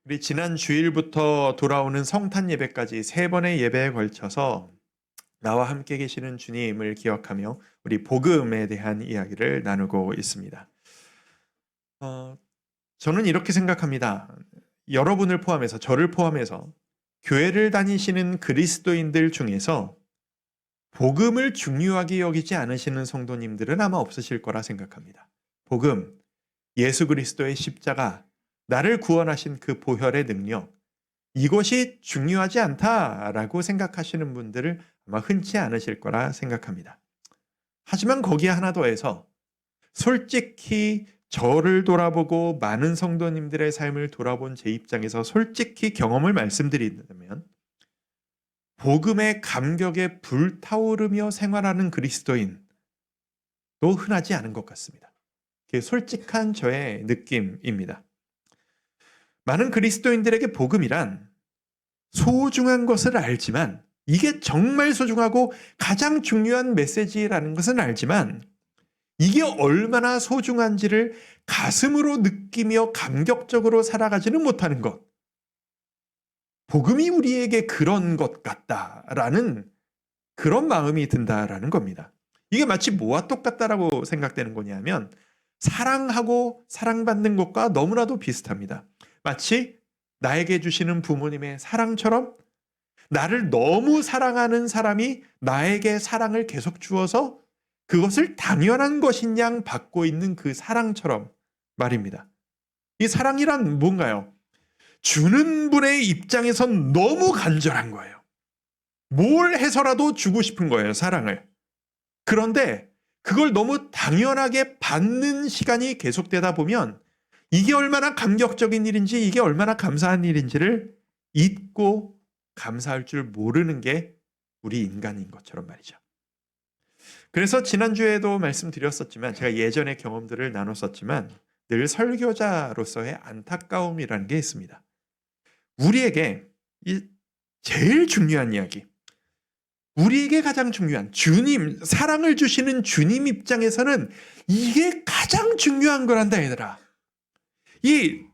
우리 지난 주일부터 돌아오는 성탄 예배까지 세 번의 예배에 걸쳐서 나와 함께 계시는 주님을 기억하며 우리 복음에 대한 이야기를 나누고 있습니다. 어, 저는 이렇게 생각합니다. 여러분을 포함해서, 저를 포함해서 교회를 다니시는 그리스도인들 중에서 복음을 중요하게 여기지 않으시는 성도님들은 아마 없으실 거라 생각합니다. 복음, 예수 그리스도의 십자가, 나를 구원하신 그 보혈의 능력, 이것이 중요하지 않다라고 생각하시는 분들을 아마 흔치 않으실 거라 생각합니다. 하지만 거기에 하나 더해서 솔직히 저를 돌아보고 많은 성도님들의 삶을 돌아본 제 입장에서 솔직히 경험을 말씀드리자면 복음의 감격에 불타오르며 생활하는 그리스도인도 흔하지 않은 것 같습니다. 그게 솔직한 저의 느낌입니다. 많은 그리스도인들에게 복음이란 소중한 것을 알지만 이게 정말 소중하고 가장 중요한 메시지라는 것은 알지만 이게 얼마나 소중한지를 가슴으로 느끼며 감격적으로 살아가지는 못하는 것. 복음이 우리에게 그런 것 같다라는 그런 마음이 든다라는 겁니다. 이게 마치 뭐와 똑같다라고 생각되는 거냐면 사랑하고 사랑받는 것과 너무나도 비슷합니다. 마치 나에게 주시는 부모님의 사랑처럼 나를 너무 사랑하는 사람이 나에게 사랑을 계속 주어서 그것을 당연한 것인 양 받고 있는 그 사랑처럼 말입니다. 이 사랑이란 뭔가요? 주는 분의 입장에선 너무 간절한 거예요. 뭘 해서라도 주고 싶은 거예요, 사랑을. 그런데 그걸 너무 당연하게 받는 시간이 계속되다 보면 이게 얼마나 감격적인 일인지, 이게 얼마나 감사한 일인지를 잊고 감사할 줄 모르는 게 우리 인간인 것처럼 말이죠. 그래서 지난주에도 말씀드렸었지만, 제가 예전의 경험들을 나눴었지만 늘 설교자로서의 안타까움이라는 게 있습니다. 우리에게 이 제일 중요한 이야기, 우리에게 가장 중요한 주님, 사랑을 주시는 주님 입장에서는 이게 가장 중요한 거란다, 얘들아. 이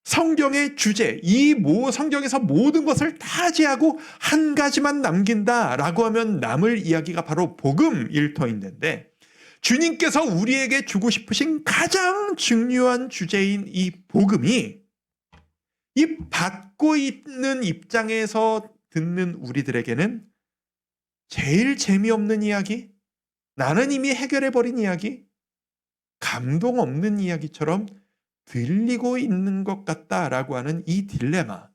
성경의 주제, 성경에서 모든 것을 다 제하고 한 가지만 남긴다라고 하면 남을 이야기가 바로 복음 일터인데, 주님께서 우리에게 주고 싶으신 가장 중요한 주제인 이 복음이 이 받고 있는 입장에서 듣는 우리들에게는 제일 재미없는 이야기, 나는 이미 해결해버린 이야기, 감동 없는 이야기처럼 들리고 있는 것 같다라고 하는 이 딜레마,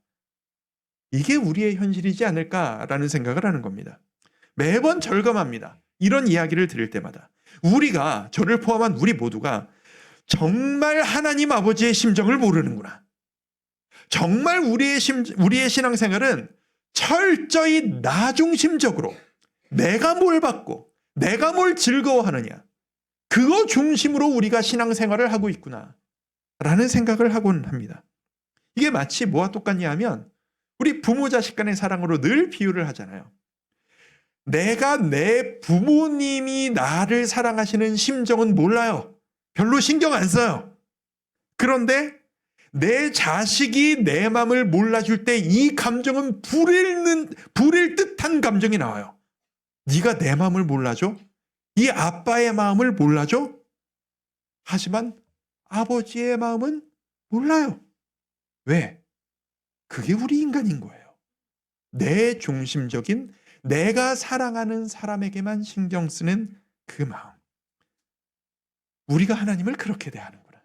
이게 우리의 현실이지 않을까라는 생각을 하는 겁니다. 매번 절감합니다. 이런 이야기를 들을 때마다 우리가, 저를 포함한 우리 모두가 정말 하나님 아버지의 심정을 모르는구나. 정말 우리의 신앙생활은 철저히 나 중심적으로 내가 뭘 받고 내가 뭘 즐거워하느냐, 그거 중심으로 우리가 신앙생활을 하고 있구나 라는 생각을 하곤 합니다. 이게 마치 뭐와 똑같냐 하면 우리 부모 자식 간의 사랑으로 늘 비유를 하잖아요. 내가 내 부모님이 나를 사랑하시는 심정은 몰라요. 별로 신경 안 써요. 그런데 내 자식이 내 마음을 몰라줄 때 이 감정은 불일 듯한 감정이 나와요. 네가 내 마음을 몰라줘? 이 아빠의 마음을 몰라줘? 하지만 아버지의 마음은 몰라요. 왜? 그게 우리 인간인 거예요. 내 중심적인, 내가 사랑하는 사람에게만 신경 쓰는 그 마음. 우리가 하나님을 그렇게 대하는구나.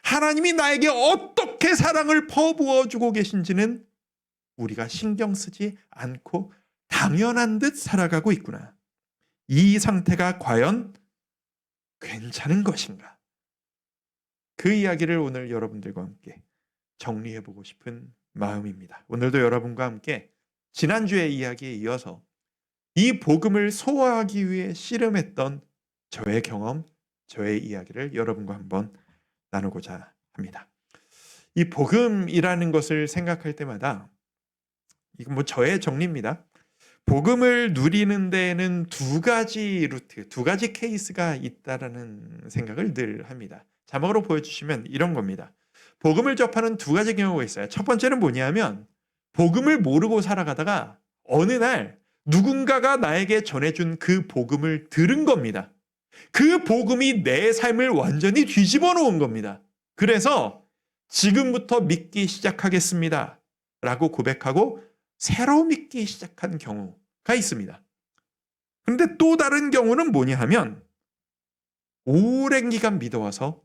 하나님이 나에게 어떻게 사랑을 퍼부어주고 계신지는 우리가 신경 쓰지 않고 당연한 듯 살아가고 있구나. 이 상태가 과연 괜찮은 것인가? 그 이야기를 오늘 여러분들과 함께 정리해보고 싶은 마음입니다. 오늘도 여러분과 함께 지난주의 이야기에 이어서 이 복음을 소화하기 위해 씨름했던 저의 경험, 저의 이야기를 여러분과 한번 나누고자 합니다. 이 복음이라는 것을 생각할 때마다, 이건 뭐 저의 정리입니다. 복음을 누리는 데에는 두 가지 루트, 두 가지 케이스가 있다라는 생각을 늘 합니다. 자막으로 보여주시면 이런 겁니다. 복음을 접하는 두 가지 경우가 있어요. 첫 번째는 뭐냐면 복음을 모르고 살아가다가 어느 날 누군가가 나에게 전해준 그 복음을 들은 겁니다. 그 복음이 내 삶을 완전히 뒤집어 놓은 겁니다. 그래서 지금부터 믿기 시작하겠습니다 라고 고백하고 새로 믿기 시작한 경우가 있습니다. 그런데 또 다른 경우는 뭐냐 하면 오랜 기간 믿어와서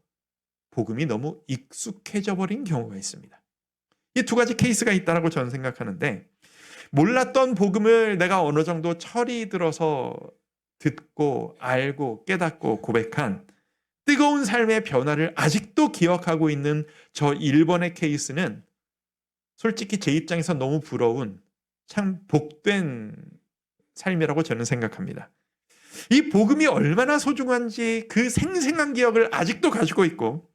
복음이 너무 익숙해져 버린 경우가 있습니다. 이 두 가지 케이스가 있다고 저는 생각하는데 몰랐던 복음을 내가 어느 정도 철이 들어서 듣고 알고 깨닫고 고백한 뜨거운 삶의 변화를 아직도 기억하고 있는 저 1번의 케이스는 솔직히 제 입장에서 너무 부러운 참 복된 삶이라고 저는 생각합니다. 이 복음이 얼마나 소중한지 그 생생한 기억을 아직도 가지고 있고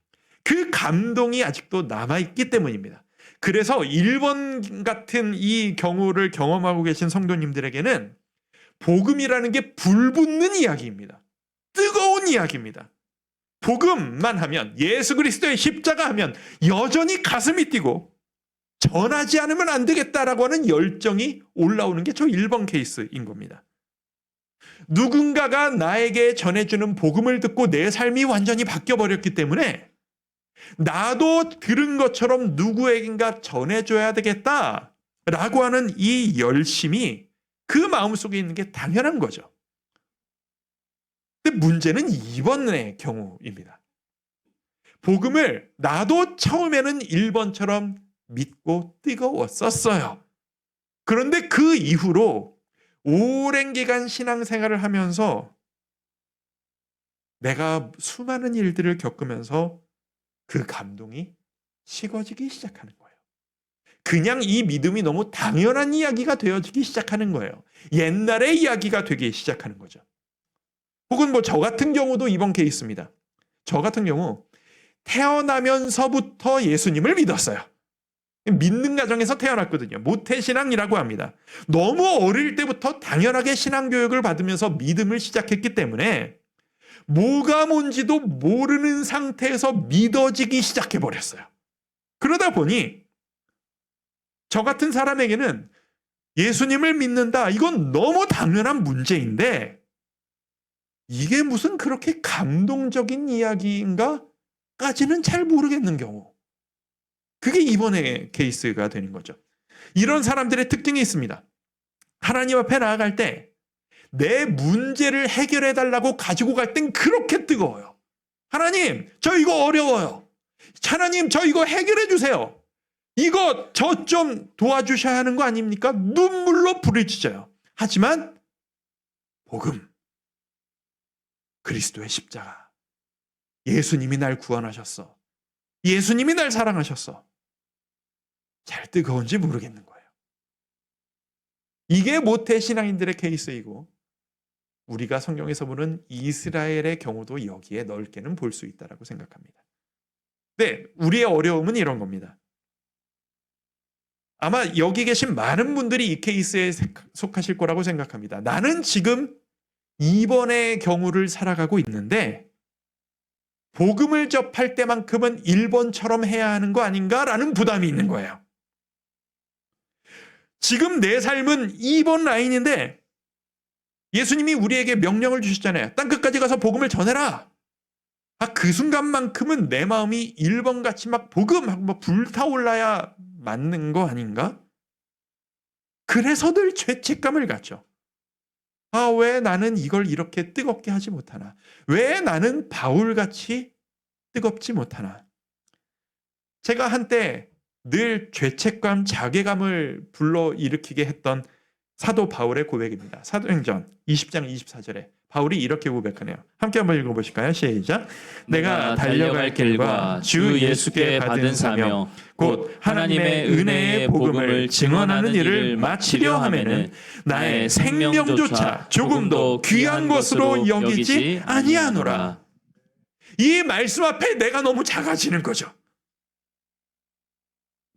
그 감동이 아직도 남아있기 때문입니다. 그래서 1번 같은 이 경우를 경험하고 계신 성도님들에게는 복음이라는 게 불붙는 이야기입니다. 뜨거운 이야기입니다. 복음만 하면 예수 그리스도의 십자가 하면 여전히 가슴이 뛰고 전하지 않으면 안 되겠다라고 하는 열정이 올라오는 게 저 1번 케이스인 겁니다. 누군가가 나에게 전해주는 복음을 듣고 내 삶이 완전히 바뀌어버렸기 때문에 나도 들은 것처럼 누구에겐가 전해줘야 되겠다라고 하는 이 열심이 그 마음속에 있는 게 당연한 거죠. 근데 문제는 2번의 경우입니다. 복음을 나도 처음에는 1번처럼 믿고 뜨거웠었어요. 그런데 그 이후로 오랜 기간 신앙생활을 하면서 내가 수많은 일들을 겪으면서 그 감동이 식어지기 시작하는 거예요. 그냥 이 믿음이 너무 당연한 이야기가 되어지기 시작하는 거예요. 옛날의 이야기가 되기 시작하는 거죠. 혹은 저 같은 경우도 이번 케이스입니다. 저 같은 경우 태어나면서부터 예수님을 믿었어요. 믿는 가정에서 태어났거든요. 모태신앙이라고 합니다. 너무 어릴 때부터 당연하게 신앙교육을 받으면서 믿음을 시작했기 때문에 뭐가 뭔지도 모르는 상태에서 믿어지기 시작해버렸어요. 그러다 보니 저 같은 사람에게는 예수님을 믿는다. 이건 너무 당연한 문제인데 이게 무슨 그렇게 감동적인 이야기인가? 까지는 잘 모르겠는 경우. 그게 이번의 케이스가 되는 거죠. 이런 사람들의 특징이 있습니다. 하나님 앞에 나아갈 때 내 문제를 해결해 달라고 가지고 갈 땐 그렇게 뜨거워요. 하나님, 저 이거 어려워요. 하나님, 저 이거 해결해 주세요. 이거 저 좀 도와주셔야 하는 거 아닙니까? 눈물로 부르짖어요. 하지만 복음, 그리스도의 십자가, 예수님이 날 구원하셨어. 예수님이 날 사랑하셨어. 잘 뜨거운지 모르겠는 거예요. 이게 모태신앙인들의 케이스이고 우리가 성경에서 보는 이스라엘의 경우도 여기에 넓게는 볼 수 있다고 생각합니다. 네, 우리의 어려움은 이런 겁니다. 아마 여기 계신 많은 분들이 이 케이스에 속하실 거라고 생각합니다. 나는 지금 2번의 경우를 살아가고 있는데 복음을 접할 때만큼은 1번처럼 해야 하는 거 아닌가라는 부담이 있는 거예요. 지금 내 삶은 2번 라인인데 예수님이 우리에게 명령을 주셨잖아요. 땅끝까지 가서 복음을 전해라. 그 순간만큼은 내 마음이 1번같이 막 복음하고 불타올라야 맞는 거 아닌가? 그래서 늘 죄책감을 갖죠. 왜 나는 이걸 이렇게 뜨겁게 하지 못하나? 왜 나는 바울같이 뜨겁지 못하나? 제가 한때 늘 죄책감, 자괴감을 불러일으키게 했던 사도 바울의 고백입니다. 사도행전 20장 24절에 바울이 이렇게 고백하네요. 함께 한번 읽어보실까요? 시작. 내가 달려갈 길과 주 예수께 받은 사명 곧 하나님의 은혜의 복음을 증언하는 일을 마치려 하면은 나의 생명조차 조금도 귀한 것으로 여기지 아니하노라. 이 말씀 앞에 내가 너무 작아지는 거죠.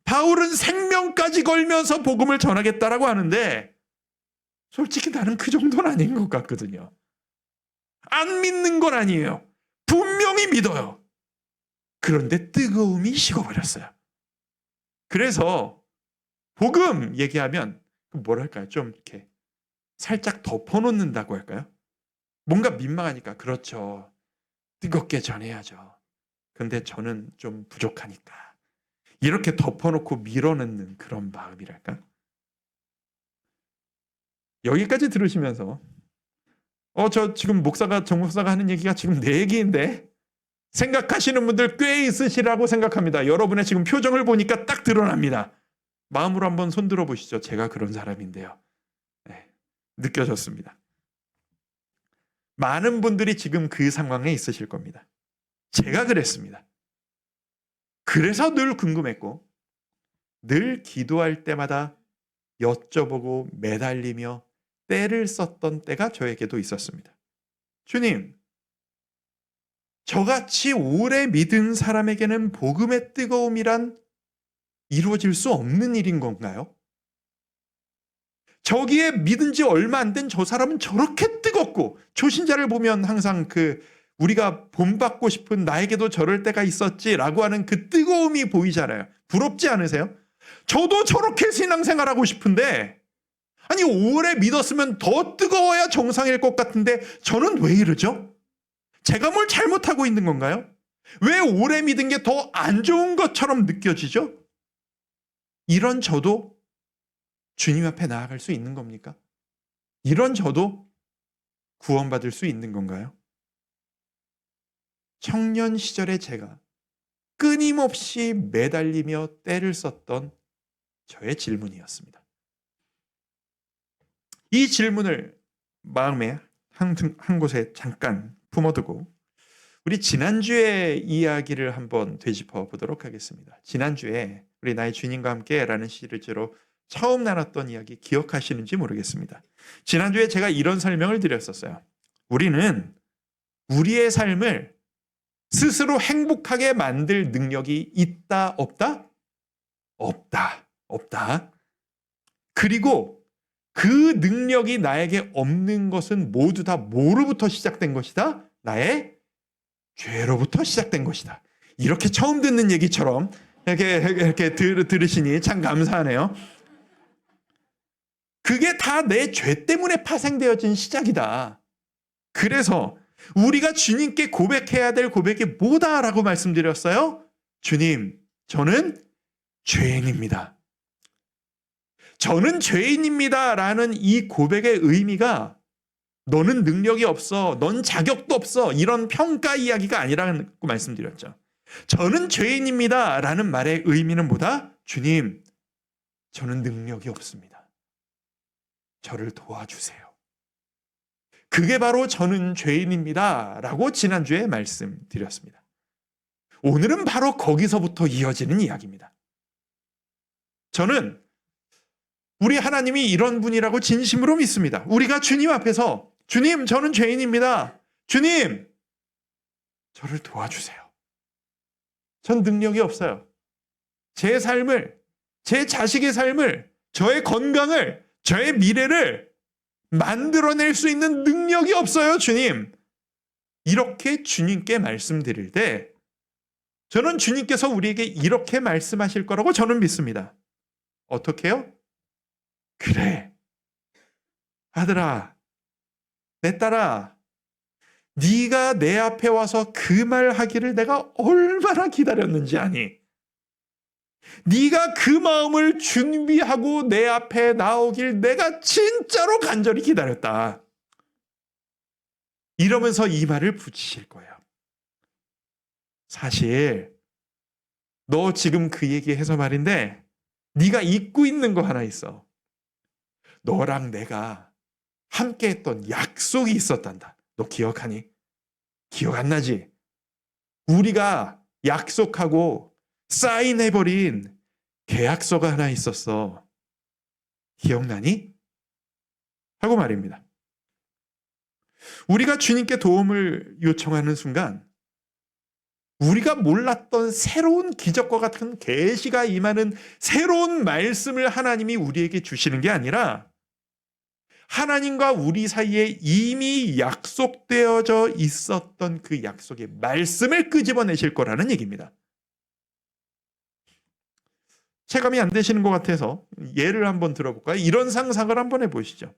바울은 생명까지 걸면서 복음을 전하겠다라고 하는데 솔직히 나는 그 정도는 아닌 것 같거든요. 안 믿는 건 아니에요. 분명히 믿어요. 그런데 뜨거움이 식어버렸어요. 그래서 복음 얘기하면 뭐랄까요? 좀 이렇게 살짝 덮어놓는다고 할까요? 뭔가 민망하니까 그렇죠. 뜨겁게 전해야죠. 근데 저는 좀 부족하니까 이렇게 덮어놓고 밀어넣는 그런 마음이랄까? 여기까지 들으시면서 저 지금 정 목사가 하는 얘기가 지금 내 얘기인데 생각하시는 분들 꽤 있으시라고 생각합니다. 여러분의 지금 표정을 보니까 딱 드러납니다. 마음으로 한번 손들어 보시죠. 제가 그런 사람인데요. 네, 느껴졌습니다. 많은 분들이 지금 그 상황에 있으실 겁니다. 제가 그랬습니다. 그래서 늘 궁금했고 늘 기도할 때마다 여쭤보고 매달리며 때를 썼던 때가 저에게도 있었습니다. 주님, 저같이 오래 믿은 사람에게는 복음의 뜨거움이란 이루어질 수 없는 일인 건가요? 저기에 믿은 지 얼마 안 된 저 사람은 저렇게 뜨겁고 초신자를 보면 항상 우리가 본받고 싶은 나에게도 저럴 때가 있었지라고 하는 그 뜨거움이 보이잖아요. 부럽지 않으세요? 저도 저렇게 신앙생활하고 싶은데 아니 오래 믿었으면 더 뜨거워야 정상일 것 같은데 저는 왜 이러죠? 제가 뭘 잘못하고 있는 건가요? 왜 오래 믿은 게 더 안 좋은 것처럼 느껴지죠? 이런 저도 주님 앞에 나아갈 수 있는 겁니까? 이런 저도 구원받을 수 있는 건가요? 청년 시절에 제가 끊임없이 매달리며 때를 썼던 저의 질문이었습니다. 이 질문을 마음에 한 곳에 잠깐 품어두고 우리 지난주의 이야기를 한번 되짚어 보도록 하겠습니다. 지난주에 우리 나의 주님과 함께라는 시리즈로 처음 나눴던 이야기 기억하시는지 모르겠습니다. 지난주에 제가 이런 설명을 드렸었어요. 우리는 우리의 삶을 스스로 행복하게 만들 능력이 있다, 없다? 없다. 그리고 그 능력이 나에게 없는 것은 모두 다 뭐로부터 시작된 것이다? 나의 죄로부터 시작된 것이다. 이렇게 처음 듣는 얘기처럼 이렇게 들으시니 참 감사하네요. 그게 다 내 죄 때문에 파생되어진 시작이다. 그래서 우리가 주님께 고백해야 될 고백이 뭐다라고 말씀드렸어요? 주님, 저는 죄인입니다. 저는 죄인입니다. 라는 이 고백의 의미가 너는 능력이 없어, 넌 자격도 없어, 이런 평가 이야기가 아니라고 말씀드렸죠. 저는 죄인입니다. 라는 말의 의미는 뭐다? 주님, 저는 능력이 없습니다. 저를 도와주세요. 그게 바로 저는 죄인입니다. 라고 지난주에 말씀드렸습니다. 오늘은 바로 거기서부터 이어지는 이야기입니다. 저는 우리 하나님이 이런 분이라고 진심으로 믿습니다. 우리가 주님 앞에서 주님, 저는 죄인입니다. 주님, 저를 도와주세요. 전 능력이 없어요. 제 삶을, 제 자식의 삶을, 저의 건강을, 저의 미래를 만들어낼 수 있는 능력이 없어요, 주님. 이렇게 주님께 말씀드릴 때 저는 주님께서 우리에게 이렇게 말씀하실 거라고 저는 믿습니다. 어떻게 해요? 그래, 아들아, 내 딸아, 네가 내 앞에 와서 그 말 하기를 내가 얼마나 기다렸는지 아니? 네가 그 마음을 준비하고 내 앞에 나오길 내가 진짜로 간절히 기다렸다. 이러면서 이 말을 붙이실 거예요. 사실 너 지금 그 얘기해서 말인데 네가 잊고 있는 거 하나 있어. 너랑 내가 함께 했던 약속이 있었단다. 너 기억하니? 기억 안 나지? 우리가 약속하고 사인해버린 계약서가 하나 있었어. 기억나니? 하고 말입니다. 우리가 주님께 도움을 요청하는 순간 우리가 몰랐던 새로운 기적과 같은 계시가 임하는 새로운 말씀을 하나님이 우리에게 주시는 게 아니라 하나님과 우리 사이에 이미 약속되어져 있었던 그 약속의 말씀을 끄집어내실 거라는 얘기입니다. 체감이 안 되시는 것 같아서 예를 한번 들어볼까요? 이런 상상을 한번 해보시죠.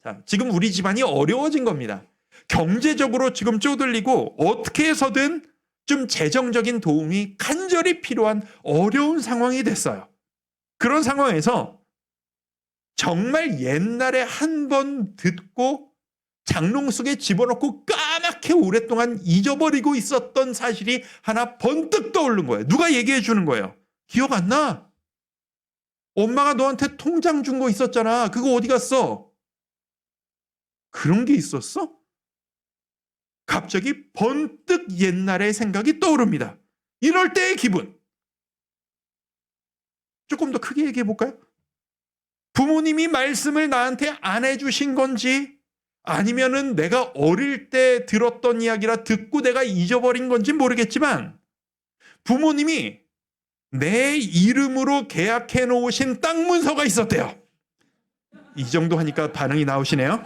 자, 지금 우리 집안이 어려워진 겁니다. 경제적으로 지금 쪼들리고 어떻게 해서든 좀 재정적인 도움이 간절히 필요한 어려운 상황이 됐어요. 그런 상황에서 정말 옛날에 한 번 듣고 장롱 속에 집어넣고 까맣게 오랫동안 잊어버리고 있었던 사실이 하나 번뜩 떠오른 거예요. 누가 얘기해 주는 거예요. 기억 안 나? 엄마가 너한테 통장 준 거 있었잖아. 그거 어디 갔어? 그런 게 있었어? 갑자기 번뜩 옛날의 생각이 떠오릅니다. 이럴 때의 기분. 조금 더 크게 얘기해 볼까요? 부모님이 말씀을 나한테 안 해주신 건지 아니면은 내가 어릴 때 들었던 이야기라 듣고 내가 잊어버린 건지 모르겠지만 부모님이 내 이름으로 계약해 놓으신 땅 문서가 있었대요. 이 정도 하니까 반응이 나오시네요.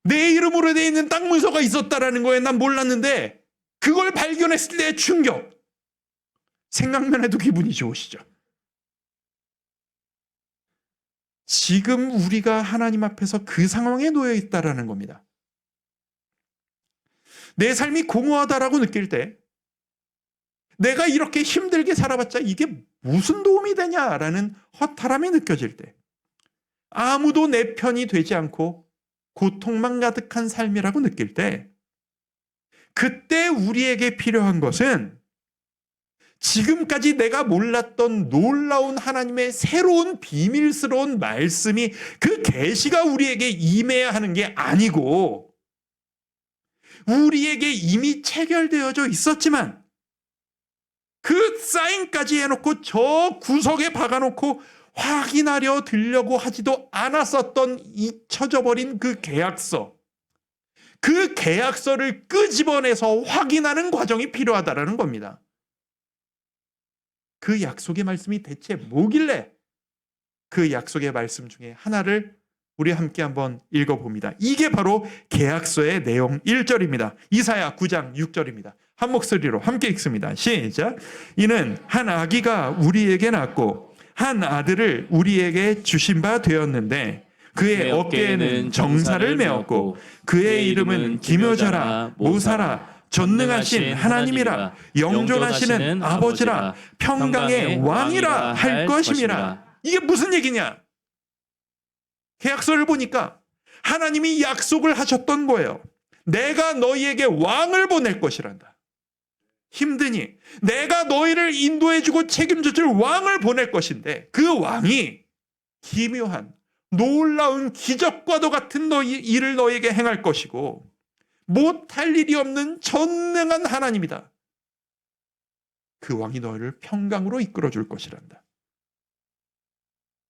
내 이름으로 돼 있는 땅 문서가 있었다라는 거에 난 몰랐는데 그걸 발견했을 때의 충격. 생각만 해도 기분이 좋으시죠? 지금 우리가 하나님 앞에서 그 상황에 놓여 있다라는 겁니다. 내 삶이 공허하다라고 느낄 때 내가 이렇게 힘들게 살아봤자 이게 무슨 도움이 되냐라는 허탈함이 느껴질 때 아무도 내 편이 되지 않고 고통만 가득한 삶이라고 느낄 때 그때 우리에게 필요한 것은 지금까지 내가 몰랐던 놀라운 하나님의 새로운 비밀스러운 말씀이 그 계시가 우리에게 임해야 하는 게 아니고 우리에게 이미 체결되어져 있었지만 그 사인까지 해놓고 저 구석에 박아놓고 확인하려 들려고 하지도 않았었던 잊혀져 버린 그 계약서. 그 계약서를 끄집어내서 확인하는 과정이 필요하다는 겁니다. 그 약속의 말씀이 대체 뭐길래 그 약속의 말씀 중에 하나를 우리 함께 한번 읽어봅니다. 이게 바로 계약서의 내용 1절입니다. 이사야 9장 6절입니다. 한 목소리로 함께 읽습니다. 시작. 이는 한 아기가 우리에게 낳고 한 아들을 우리에게 주신 바 되었는데 그의 어깨에는 정사를 메었고 그의 이름은 기묘자라 모사라 전능하신 하나님이라 영존하시는 아버지라 평강의 왕이라 할 것임이라. 이게 무슨 얘기냐? 계약서를 보니까 하나님이 약속을 하셨던 거예요. 내가 너희에게 왕을 보낼 것이란다. 힘드니 내가 너희를 인도해주고 책임져줄 왕을 보낼 것인데 그 왕이 기묘한 놀라운 기적과도 같은 일을 너희에게 행할 것이고 못할 일이 없는 전능한 하나님이다. 그 왕이 너희를 평강으로 이끌어줄 것이란다.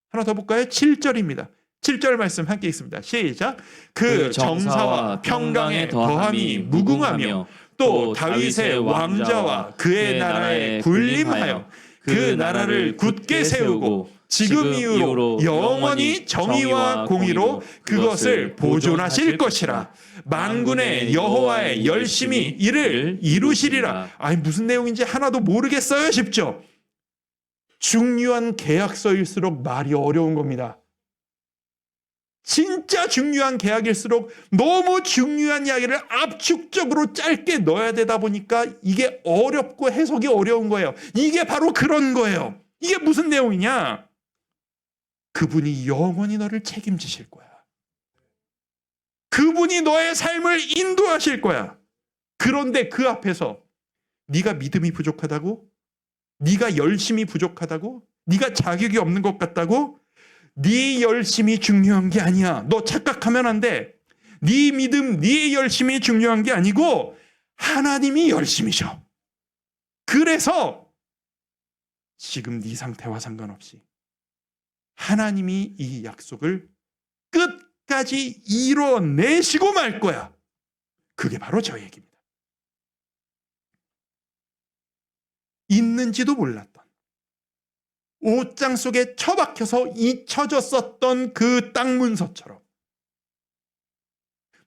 하나 더 볼까요? 7절입니다. 7절 말씀 함께 읽습니다. 시작. 그 정사와 평강에 더함이 무궁하며 또 다윗의 왕자와 그의 나라에 군림하여 그 나라를 굳게 세우고 지금 이후로 영원히 정의와 공의로 그것을 보존하실 것이라. 만군의 여호와의 열심히 이를 이루시리라. 아니 무슨 내용인지 하나도 모르겠어요 싶죠? 중요한 계약서일수록 말이 어려운 겁니다. 진짜 중요한 계약일수록 너무 중요한 이야기를 압축적으로 짧게 넣어야 되다 보니까 이게 어렵고 해석이 어려운 거예요. 이게 바로 그런 거예요. 이게 무슨 내용이냐? 그분이 영원히 너를 책임지실 거야. 그분이 너의 삶을 인도하실 거야. 그런데 그 앞에서 네가 믿음이 부족하다고? 네가 열심이 부족하다고? 네가 자격이 없는 것 같다고? 네 열심이 중요한 게 아니야. 너 착각하면 안 돼. 네 믿음, 네 열심이 중요한 게 아니고 하나님이 열심이셔. 그래서 지금 네 상태와 상관없이 하나님이 이 약속을 끝까지 이뤄내시고 말 거야. 그게 바로 저 얘기입니다. 있는지도 몰랐던 옷장 속에 처박혀서 잊혀졌었던 그 땅 문서처럼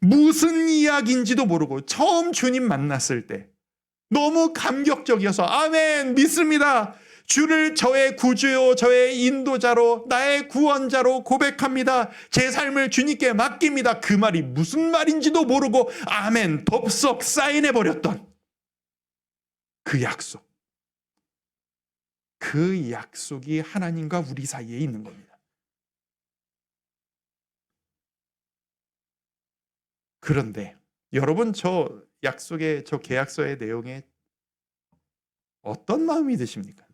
무슨 이야기인지도 모르고 처음 주님 만났을 때 너무 감격적이어서 아멘 믿습니다. 주를 저의 구주요 저의 인도자로 나의 구원자로 고백합니다. 제 삶을 주님께 맡깁니다. 그 말이 무슨 말인지도 모르고 아멘 덥석 사인해버렸던 그 약속. 그 약속이 하나님과 우리 사이에 있는 겁니다. 그런데 여러분 저 약속의 저 계약서의 내용에 어떤 마음이 드십니까?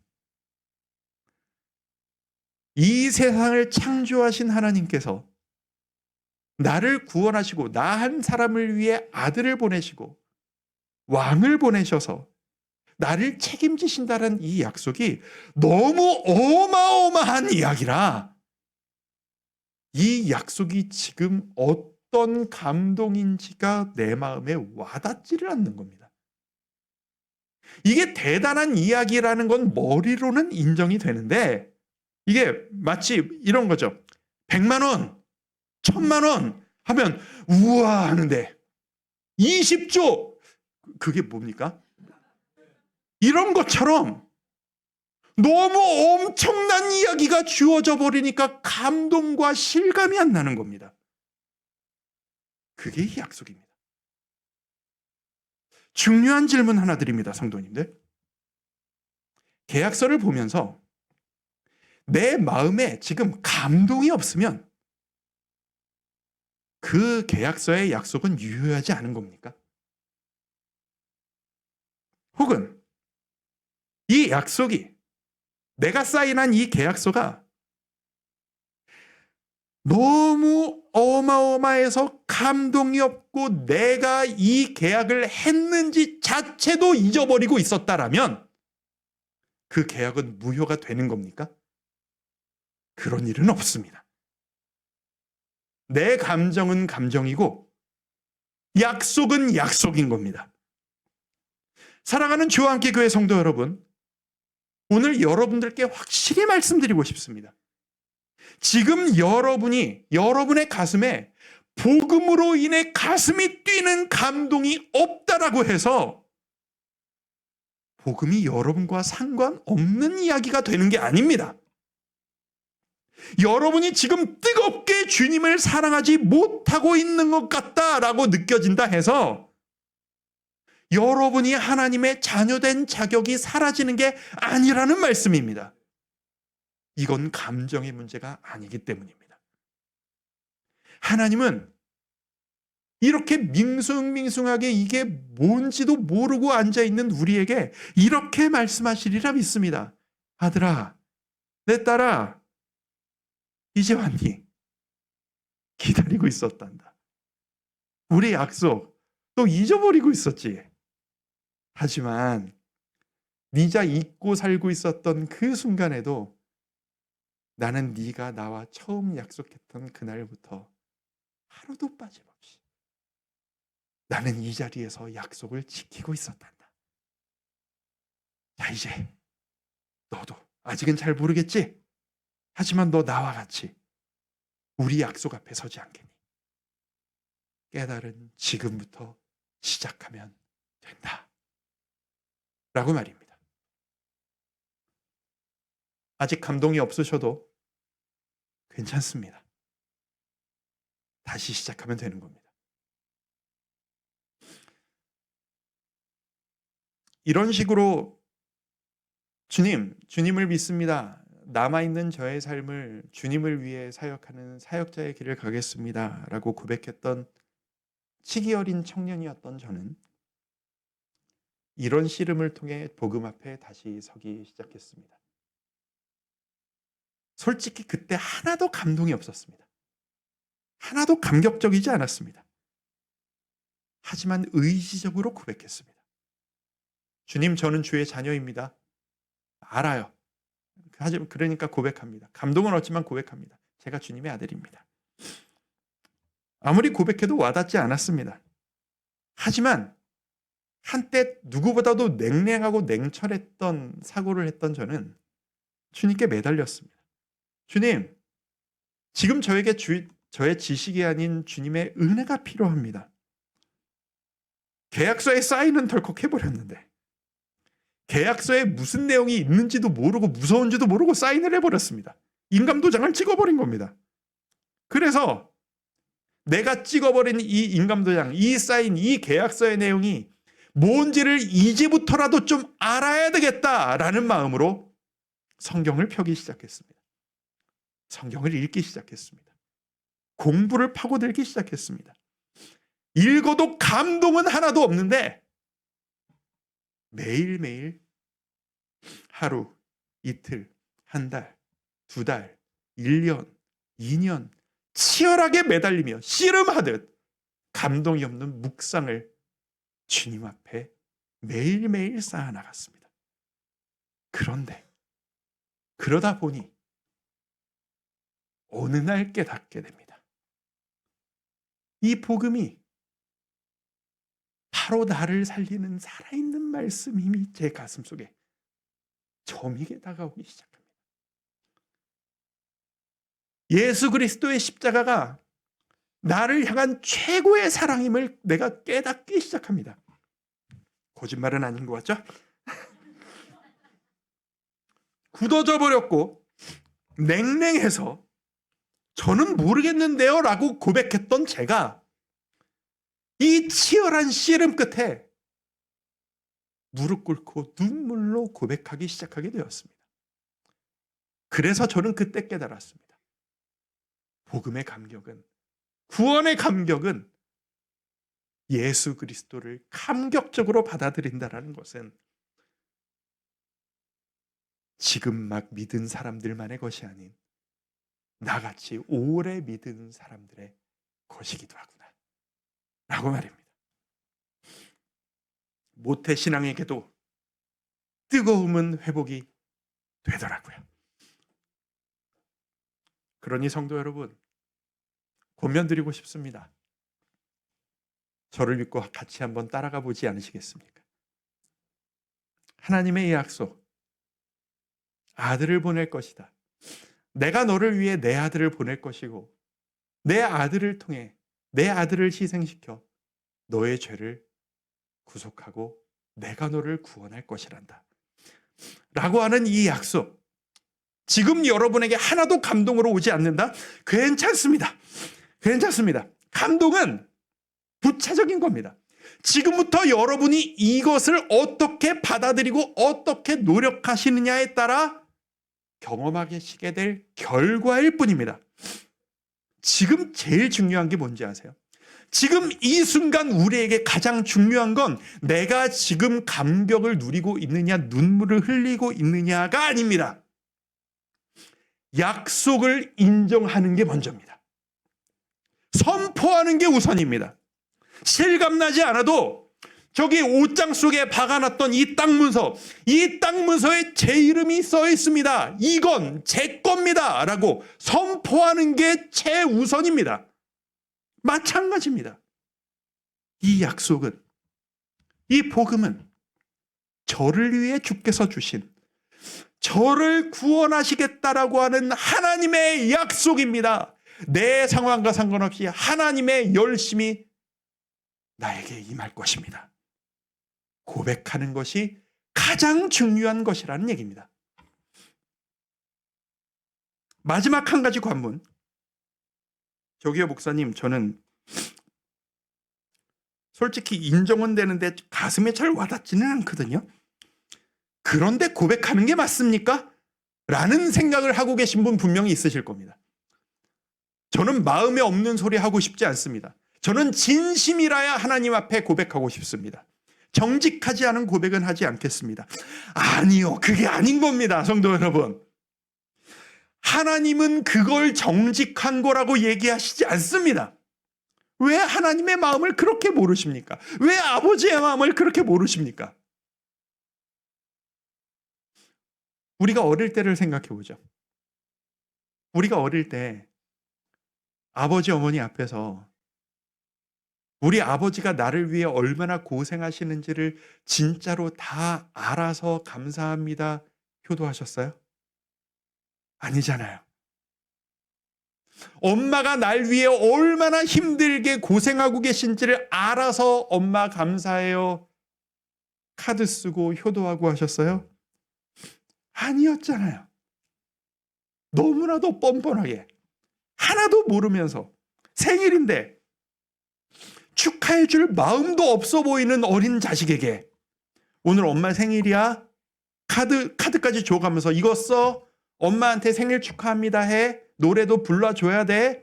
이 세상을 창조하신 하나님께서 나를 구원하시고 나 한 사람을 위해 아들을 보내시고 왕을 보내셔서 나를 책임지신다는 이 약속이 너무 어마어마한 이야기라 이 약속이 지금 어떤 감동인지가 내 마음에 와닿지를 않는 겁니다. 이게 대단한 이야기라는 건 머리로는 인정이 되는데 이게 마치 이런 거죠. 100만 원, 1000만 원 하면 우와 하는데 20조 그게 뭡니까? 이런 것처럼 너무 엄청난 이야기가 주어져 버리니까 감동과 실감이 안 나는 겁니다. 그게 이 약속입니다. 중요한 질문 하나 드립니다, 성도님들. 계약서를 보면서 내 마음에 지금 감동이 없으면 그 계약서의 약속은 유효하지 않은 겁니까? 혹은 이 약속이 내가 사인한 이 계약서가 너무 어마어마해서 감동이 없고 내가 이 계약을 했는지 자체도 잊어버리고 있었다라면 그 계약은 무효가 되는 겁니까? 그런 일은 없습니다. 내 감정은 감정이고 약속은 약속인 겁니다. 사랑하는 주와 함께 교회 성도 여러분, 오늘 여러분들께 확실히 말씀드리고 싶습니다. 지금 여러분이 여러분의 가슴에 복음으로 인해 가슴이 뛰는 감동이 없다라고 해서 복음이 여러분과 상관없는 이야기가 되는 게 아닙니다. 여러분이 지금 뜨겁게 주님을 사랑하지 못하고 있는 것 같다라고 느껴진다 해서 여러분이 하나님의 자녀된 자격이 사라지는 게 아니라는 말씀입니다. 이건 감정의 문제가 아니기 때문입니다. 하나님은 이렇게 밍숭밍숭하게 이게 뭔지도 모르고 앉아있는 우리에게 이렇게 말씀하시리라 믿습니다. 아들아, 내 딸아, 이제 왔니? 기다리고 있었단다. 우리 약속 또 잊어버리고 있었지. 하지만 네가 잊고 살고 있었던 그 순간에도 나는 네가 나와 처음 약속했던 그날부터 하루도 빠짐없이 나는 이 자리에서 약속을 지키고 있었단다. 자, 이제 너도 아직은 잘 모르겠지? 하지만 너 나와 같이 우리 약속 앞에 서지 않겠니? 깨달은 지금부터 시작하면 된다. 라고 말입니다. 아직 감동이 없으셔도 괜찮습니다. 다시 시작하면 되는 겁니다. 이런 식으로 주님을 믿습니다. 남아있는 저의 삶을 주님을 위해 사역하는 사역자의 길을 가겠습니다. 라고 고백했던 치기 어린 청년이었던 저는 이런 씨름을 통해 복음 앞에 다시 서기 시작했습니다. 솔직히 그때 하나도 감동이 없었습니다. 하나도 감격적이지 않았습니다. 하지만 의지적으로 고백했습니다. 주님, 저는 주의 자녀입니다. 알아요. 그러니까 고백합니다. 감동은 없지만 고백합니다. 제가 주님의 아들입니다. 아무리 고백해도 와닿지 않았습니다. 하지만 한때 누구보다도 냉랭하고 냉철했던 사고를 했던 저는 주님께 매달렸습니다. 주님, 지금 저에게 저의 지식이 아닌 주님의 은혜가 필요합니다. 계약서에 사인은 덜컥 해버렸는데 계약서에 무슨 내용이 있는지도 모르고 무서운지도 모르고 사인을 해버렸습니다. 인감도장을 찍어버린 겁니다. 그래서 내가 찍어버린 이 인감도장, 이 사인, 이 계약서의 내용이 뭔지를 이제부터라도 좀 알아야 되겠다라는 마음으로 성경을 펴기 시작했습니다. 성경을 읽기 시작했습니다. 공부를 파고들기 시작했습니다. 읽어도 감동은 하나도 없는데 매일매일 하루, 이틀, 한 달, 두 달, 1년, 2년 치열하게 매달리며 씨름하듯 감동이 없는 묵상을 주님 앞에 매일매일 쌓아나갔습니다. 그런데 그러다 보니 어느 날 깨닫게 됩니다. 이 복음이 바로 나를 살리는 살아있는 말씀이 제 가슴속에 저미게 다가오기 시작합니다. 예수 그리스도의 십자가가 나를 향한 최고의 사랑임을 내가 깨닫기 시작합니다. 거짓말은 아닌 것 같죠? 굳어져 버렸고 냉랭해서 저는 모르겠는데요 라고 고백했던 제가 이 치열한 씨름 끝에 무릎 꿇고 눈물로 고백하기 시작하게 되었습니다. 그래서 저는 그때 깨달았습니다. 복음의 감격은, 구원의 감격은 예수 그리스도를 감격적으로 받아들인다는 것은 지금 막 믿은 사람들만의 것이 아닌 나같이 오래 믿은 사람들의 것이기도 하구나 라고 말입니다. 모태신앙에게도 뜨거움은 회복이 되더라고요. 그러니 성도 여러분, 권면드리고 싶습니다. 저를 믿고 같이 한번 따라가 보지 않으시겠습니까? 하나님의 이 약속, 아들을 보낼 것이다. 내가 너를 위해 내 아들을 보낼 것이고 내 아들을 통해 내 아들을 희생시켜 너의 죄를 구속하고 내가 너를 구원할 것이란다. 라고 하는 이 약속, 지금 여러분에게 하나도 감동으로 오지 않는다? 괜찮습니다. 괜찮습니다. 감동은 부차적인 겁니다. 지금부터 여러분이 이것을 어떻게 받아들이고 어떻게 노력하시느냐에 따라 경험하시게 될 결과일 뿐입니다. 지금 제일 중요한 게 뭔지 아세요? 지금 이 순간 우리에게 가장 중요한 건 내가 지금 감격을 누리고 있느냐, 눈물을 흘리고 있느냐가 아닙니다. 약속을 인정하는 게 먼저입니다. 선포하는 게 우선입니다. 실감나지 않아도 저기 옷장 속에 박아놨던 이 땅 문서, 이 땅 문서에 제 이름이 써 있습니다. 이건 제 겁니다. 라고 선포하는 게 최우선입니다. 마찬가지입니다. 이 약속은, 이 복음은 저를 위해 주께서 주신, 저를 구원하시겠다라고 하는 하나님의 약속입니다. 내 상황과 상관없이 하나님의 열심이 나에게 임할 것입니다. 고백하는 것이 가장 중요한 것이라는 얘기입니다. 마지막 한 가지 관문. 저기요 목사님, 저는 솔직히 인정은 되는데 가슴에 잘 와닿지는 않거든요. 그런데 고백하는 게 맞습니까? 라는 생각을 하고 계신 분 분명히 있으실 겁니다. 저는 마음에 없는 소리 하고 싶지 않습니다. 저는 진심이라야 하나님 앞에 고백하고 싶습니다. 정직하지 않은 고백은 하지 않겠습니다. 아니요, 그게 아닌 겁니다, 성도 여러분. 하나님은 그걸 정직한 거라고 얘기하시지 않습니다. 왜 하나님의 마음을 그렇게 모르십니까? 왜 아버지의 마음을 그렇게 모르십니까? 우리가 어릴 때를 생각해 보죠. 우리가 어릴 때 아버지, 어머니 앞에서 우리 아버지가 나를 위해 얼마나 고생하시는지를 진짜로 다 알아서 감사합니다 효도하셨어요? 아니잖아요. 엄마가 날 위해 얼마나 힘들게 고생하고 계신지를 알아서 엄마 감사해요 카드 쓰고 효도하고 하셨어요? 아니었잖아요. 너무나도 뻔뻔하게 하나도 모르면서 생일인데 축하해 줄 마음도 없어 보이는 어린 자식에게 오늘 엄마 생일이야? 카드까지 줘가면서 이거 써? 엄마한테 생일 축하합니다 해? 노래도 불러줘야 돼?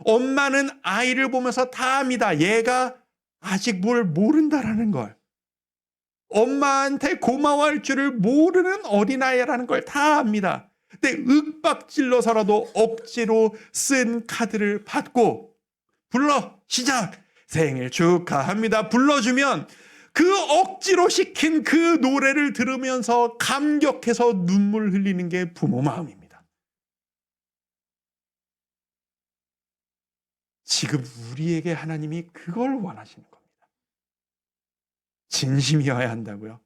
엄마는 아이를 보면서 다 압니다. 얘가 아직 뭘 모른다라는 걸. 엄마한테 고마워할 줄을 모르는 어린아이라는 걸 다 압니다. 근데 윽박질러서라도 억지로 쓴 카드를 받고 불러 시작 생일 축하합니다 불러주면 그 억지로 시킨 그 노래를 들으면서 감격해서 눈물 흘리는 게 부모 마음입니다. 지금 우리에게 하나님이 그걸 원하시는 겁니다. 진심이어야 한다고요?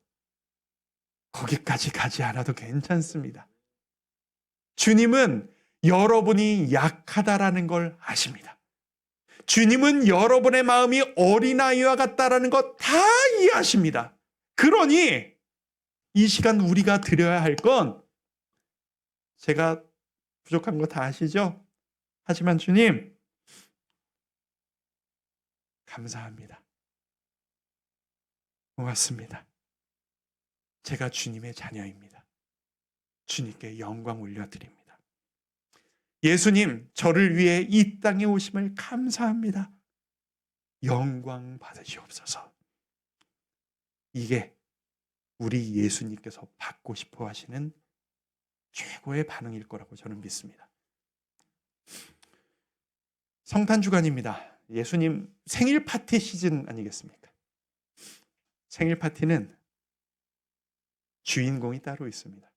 거기까지 가지 않아도 괜찮습니다. 주님은 여러분이 약하다라는 걸 아십니다. 주님은 여러분의 마음이 어린아이와 같다라는 것 다 이해하십니다. 그러니 이 시간 우리가 드려야 할 건 제가 부족한 거 다 아시죠? 하지만 주님 감사합니다. 고맙습니다. 제가 주님의 자녀입니다. 주님께 영광 올려드립니다. 예수님, 저를 위해 이 땅에 오심을 감사합니다. 영광 받으시옵소서. 이게 우리 예수님께서 받고 싶어 하시는 최고의 반응일 거라고 저는 믿습니다. 성탄주간입니다. 예수님 생일 파티 시즌 아니겠습니까? 생일 파티는 주인공이 따로 있습니다.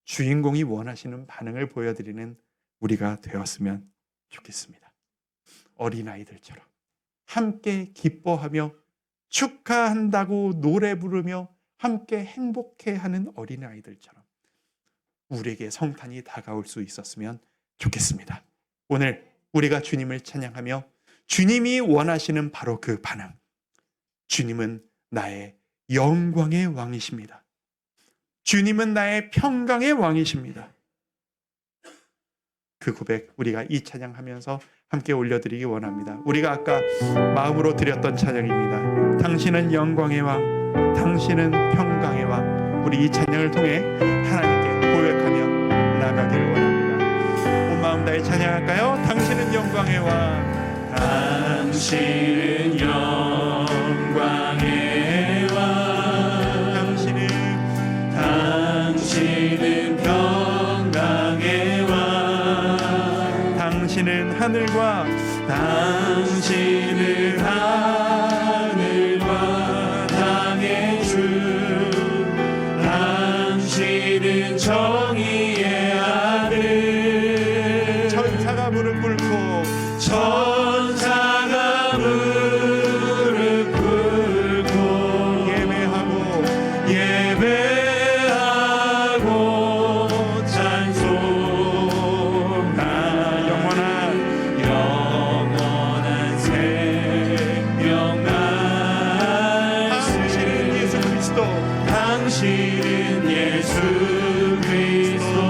주인공이 원하시는 반응을 보여드리는 우리가 되었으면 좋겠습니다. 어린아이들처럼 함께 기뻐하며 축하한다고 노래 부르며 함께 행복해하는 어린아이들처럼 우리에게 성탄이 다가올 수 있었으면 좋겠습니다. 오늘 우리가 주님을 찬양하며 주님이 원하시는 바로 그 반응. 주님은 나의 영광의 왕이십니다. 주님은 나의 평강의 왕이십니다. 그 고백 우리가 이 찬양하면서 함께 올려드리기 원합니다. 우리가 아까 마음으로 드렸던 찬양입니다. 당신은 영광의 왕, 당신은 평강의 왕. 우리 이 찬양을 통해 하나님께 고백하며 나가길 원합니다. 온 마음 다해 찬양할까요? 당신은 영광의 왕, 당신은 영광의 왕, 당신은 평강의 왕, 당신은 하늘과 당신은 하늘과 땅의 주, 당신은 정의의 아들, 천사가 무릎 꿇고 천사가 무릎 꿇고 예배하고 찬송하는 영원한 생명 날 당신은 예수 그리스도, 당신은 예수 그리스도,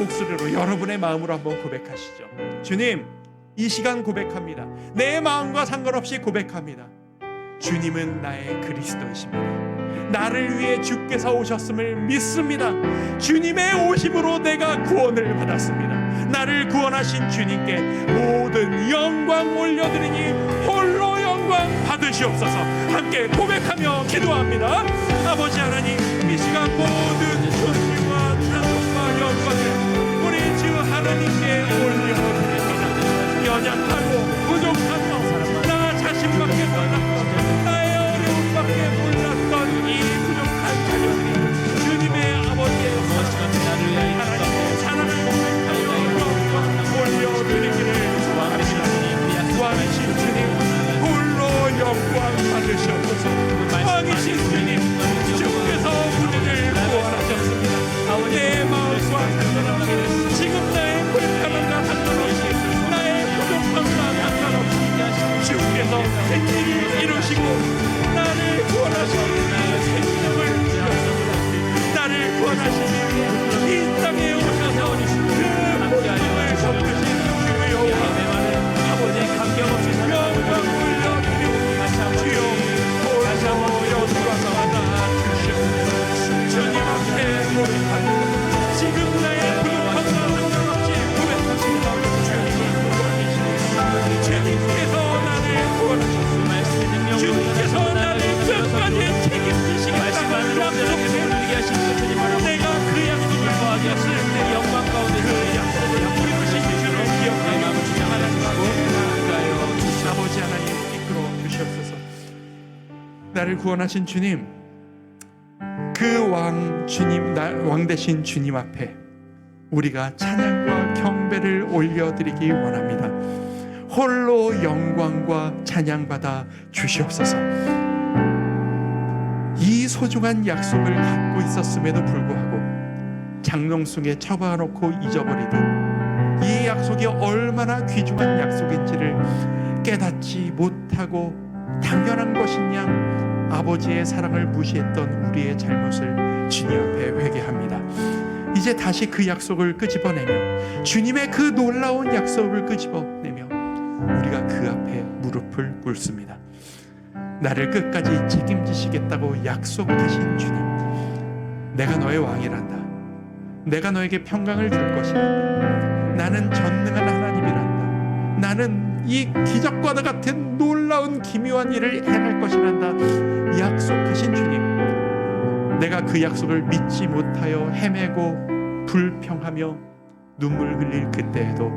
목소리로 여러분의 마음으로 한번 고백하시죠. 주님, 이 시간 고백합니다. 내 마음과 상관없이 고백합니다. 주님은 나의 그리스도이십니다. 나를 위해 주께서 오셨음을 믿습니다. 주님의 오심으로 내가 구원을 받았습니다. 나를 구원하신 주님께 모든 영광 올려드리니 홀로 영광 받으시옵소서. 함께 고백하며 기도합니다. 아버지 하나님, 이 시간 모든 존귀와 찬송과 영광을 우리 주 하나님께 올려드립니다. 연약하고 부족하며 나 자신밖에 몰랐던, 나의 어려움밖에 몰랐던 이 부족한 자녀들이 주님의 아버지의 하나님의 사랑을 고백하여 영광 올려드리기를 원합니다. 왕이신 주님, 홀로 영광 받으시옵소서. 왕이신 주님, 주께서 우리를 구원하셨습니다. 내 마음과 상관없이, 지금 나의 불편함과 상관없이, 나의 부족함과 상관없이 주께서 큰 일을 이루시고 나를 구원하시는 생명을 주셨습니다. 나를 구원하시는 이 땅에 오셔서 그 고통을 겪으신 주 여호와 아버지 감격없이 영광 올려드리옵니다. 주여 홀로 영광 받아 주시옵소서. 주님 앞에 고백합니다. 지금 나의 부족함과 상관없이 고백합니다. 주님께서 나를 구원하셨습니다. 주님께서 나를 끝까지 책임지시겠다는 약속을 내가 그 약속을 받았을 때 영광 가운데 그 약속을 이루신 주를 기억하며 아버지 하나님 이끌어 주시옵소서. 나를 구원하신 주님, 그 왕 주님, 왕 되신 주님 앞에 우리가 찬양과 경배를 올려드리기 원합니다. 홀로 영광과 찬양받아 주시옵소서. 이 소중한 약속을 갖고 있었음에도 불구하고 장롱속에 처박아놓고 잊어버리듯 이 약속이 얼마나 귀중한 약속인지를 깨닫지 못하고 당연한 것인 양 아버지의 사랑을 무시했던 우리의 잘못을 주님 앞에 회개합니다. 이제 다시 그 약속을 끄집어내며 주님의 그 놀라운 약속을 끄집어내며 우리가 그 앞에 무릎을 꿇습니다. 나를 끝까지 책임지시겠다고 약속하신 주님, 내가 너의 왕이란다. 내가 너에게 평강을 줄 것이란다. 나는 전능한 하나님이란다. 나는 이 기적과도 같은 놀라운 기묘한 일을 행할 것이란다. 약속하신 주님, 내가 그 약속을 믿지 못하여 헤매고 불평하며 눈물 흘릴 그때에도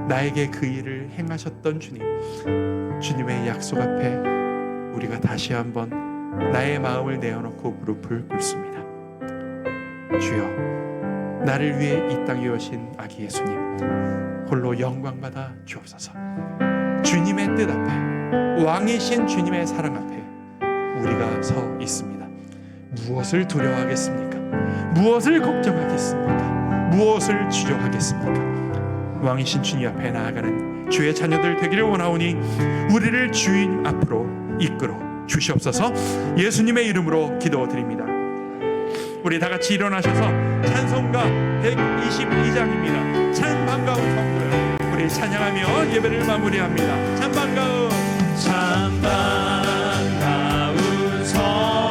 나에게 그 일을 행하셨던 주님, 주님의 약속 앞에 우리가 다시 한번 나의 마음을 내어놓고 무릎을 꿇습니다. 주여, 나를 위해 이 땅에 오신 아기 예수님, 홀로 영광받아 주옵소서. 주님의 뜻 앞에, 왕이신 주님의 사랑 앞에 우리가 서 있습니다. 무엇을 두려워하겠습니까? 무엇을 걱정하겠습니까? 무엇을 주저하겠습니까? 왕이신 주님 앞에 나아가는 주의 자녀들 되기를 원하오니 우리를 주인 앞으로 이끌어 주시옵소서. 예수님의 이름으로 기도드립니다. 우리 다 같이 일어나셔서 찬송가 122장입니다. 참 반가운 성도요, 우리 찬양하며 예배를 마무리합니다. 참 반가운, 참 반가운 성도요,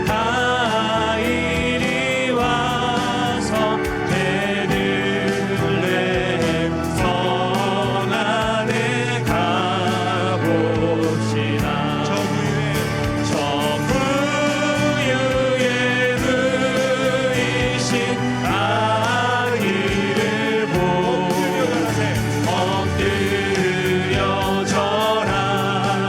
다 이리 와서 베들레헴 성 안에 가봅시다. 저 부유에 누이신 아기를 엎드려 절하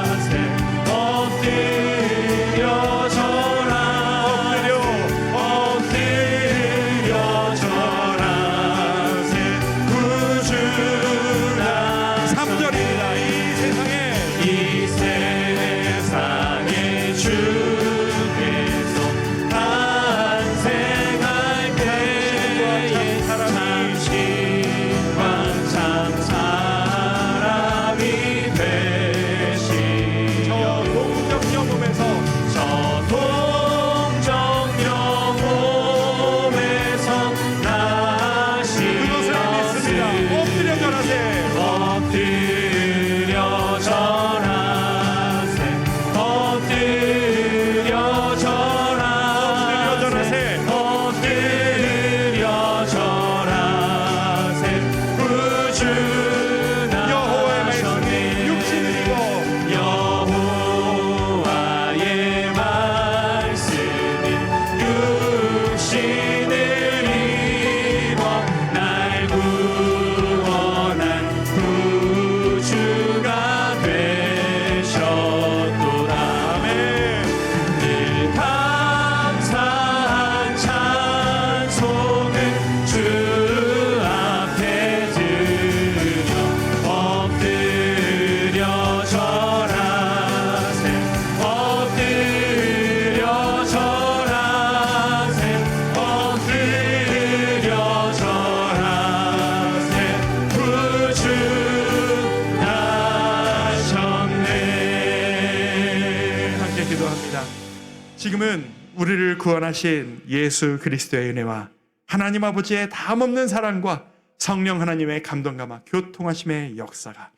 지금은 우리를 구원하신 예수 그리스도의 은혜와 하나님 아버지의 다함없는 사랑과 성령 하나님의 감동감화 교통하심의 역사가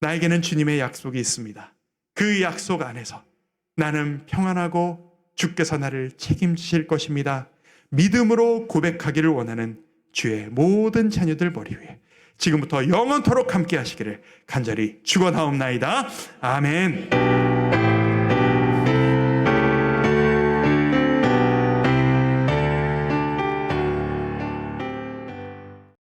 나에게는 주님의 약속이 있습니다. 그 약속 안에서 나는 평안하고 주께서 나를 책임지실 것입니다. 믿음으로 고백하기를 원하는 주의 모든 자녀들 머리 위에 지금부터 영원토록 함께 하시기를 간절히 축원하옵나이다. 아멘.